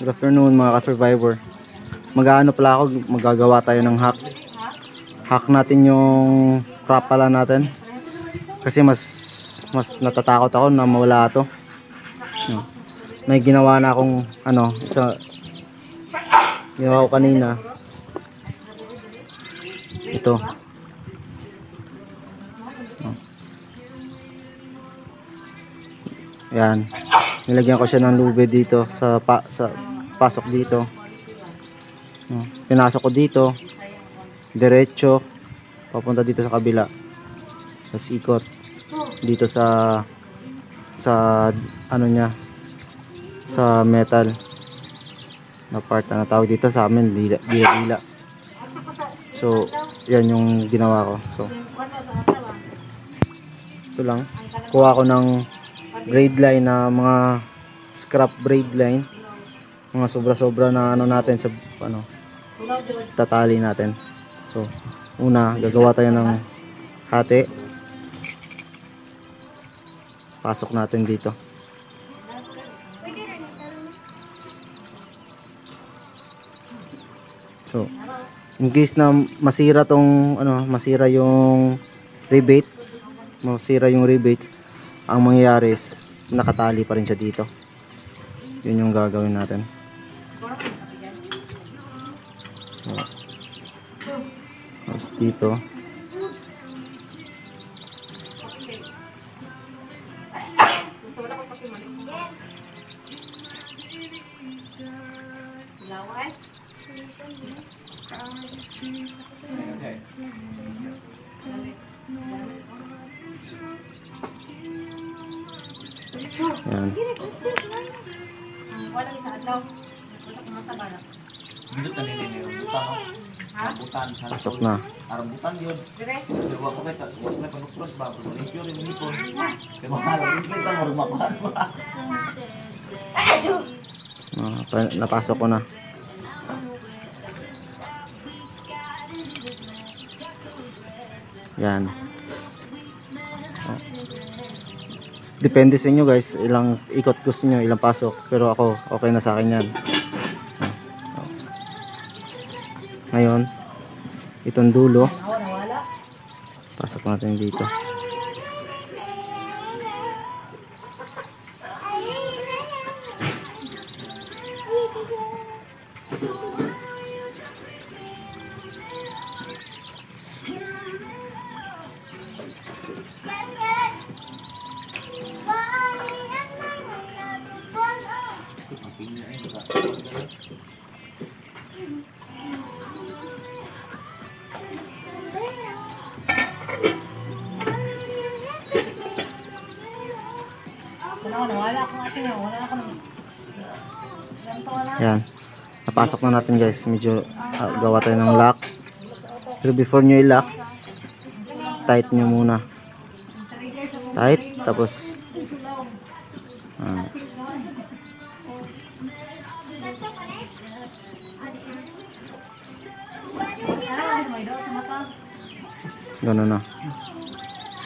Good afternoon mga ka-survivor. Mag-aano pala ako, magagawa tayo ng hack. Hack natin yung crop pala natin. Kasi mas natatakot ako na mawala ito. May ginawa na akong ginawa ko kanina. Ito. Yan. Nilagyan ko siya ng lube dito sa pasok dito. Pinasok ko dito. Diretso papunta dito sa kabila. Tapos ikot dito sa ano niya, sa metal na part na tawag dito sa amin dila. So yan yung ginawa ko. So ito lang, kuha ko ng braid line na mga scrap braid line, mga sobra na ano natin sa tatali natin. So una gagawa tayo ng hati, pasok natin dito. So in case na masira tong masira yung rivets, ang mangyayari is nakatali pa rin siya dito. Yun yung gagawin natin. So, tapos dito yan. Pasok na. Rambutan yun. Diba ko kita, huwag na panukros ba? Pag-limpyo rin nipon. Kaya makalang, hindi ka marumapahan mo. Napasok ko na. Yan. Depende sa inyo guys, ilang ikot gusto nyo, ilang pasok. Pero ako, okay na sa akin yan. Ngayon, itong dulo, pasok natin dito. Yan, napasok na natin guys. Medyo gawa tayo ng lock. Pero before nyo i-lock, tight nyo muna. Tight, tapos gano'n na.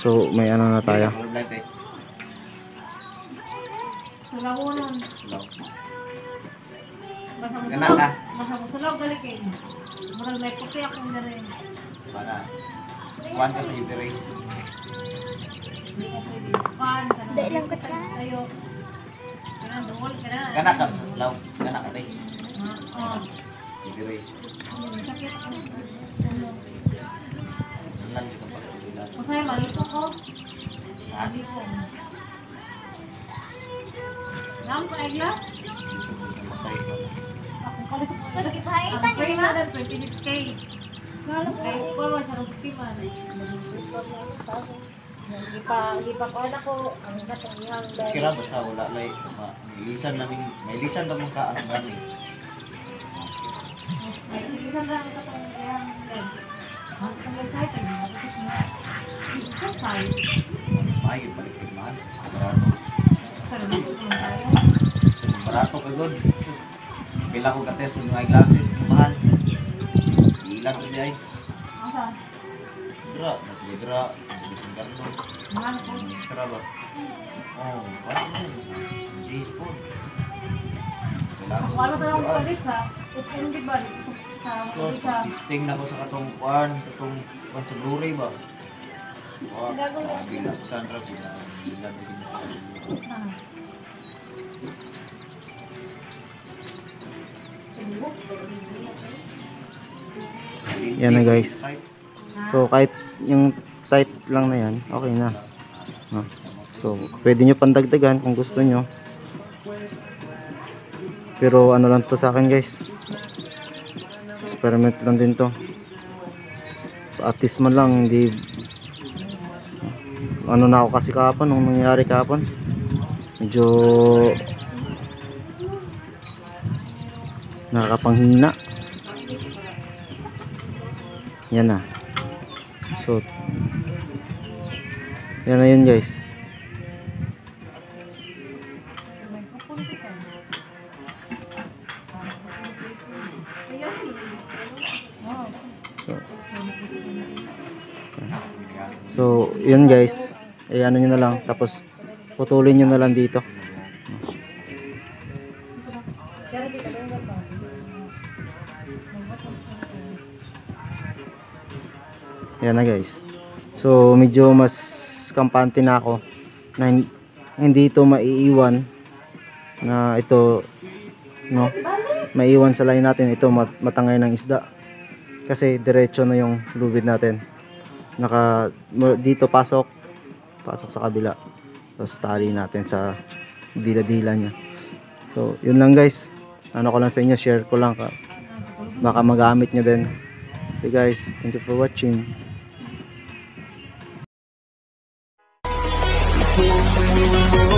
So may ano na tayo. Ganaka. Masalaw balikin. Murag may puti akong na rin. Para. Kuhan ka sa uterase. Dahil lang ko siya. Ayo. Ganaka. Law. Ganaka rin. Uterase. Masaya malito ko. Nang pa egla? Ako kalito ko. Kasi pahay pa niya ba? Ang 26K. Ay, puro sa rupiman. Hindi pa ko anak ko. Ang katangihang dahil. Kira ba sa wala may lisan namin sa ang gani. May lisan lang ang katangihang dahil. Ang excited na. Ito tayo. May balik man sa barato. Barato ka god. Bila ko ka test ng eyeglasses, mahal. Ilan ko diay. Asa? Dra, dra, bising gardo. Mahal ko. Extra ba? Oh, ano? G-Sport. Wala pa lang palit ha. Ito hindi ba? So, testing na ko sa katong kuan sa Blu-ray ba? Oh, bilang Sandra bilang Yan na guys. So kahit yung tight lang na yan, okay na. No? So pwede nyo pandagdagan kung gusto nyo. Pero ano lang to sa akin guys. Experiment lang din to. At least man lang hindi ano na ako kasi kahapon nung nangyari kahapon. Medyo nakakapanghina. Yan na. So yan na yun guys. So yun guys. Eh ano nyo na lang. Tapos putulin nyo na lang dito. Yan na guys. So medyo mas kampante na ako na hindi ito maiiwan na ito no maiiwan sa line natin ito matangay ng isda kasi diretso na yung lubid natin dito pasok sa kabila tapos tali natin sa dila-dila nya. So yun lang guys, ano ko lang sa inyo, share ko lang baka magamit nyo din. Okay guys, thank you for watching. Boom, boom, boom.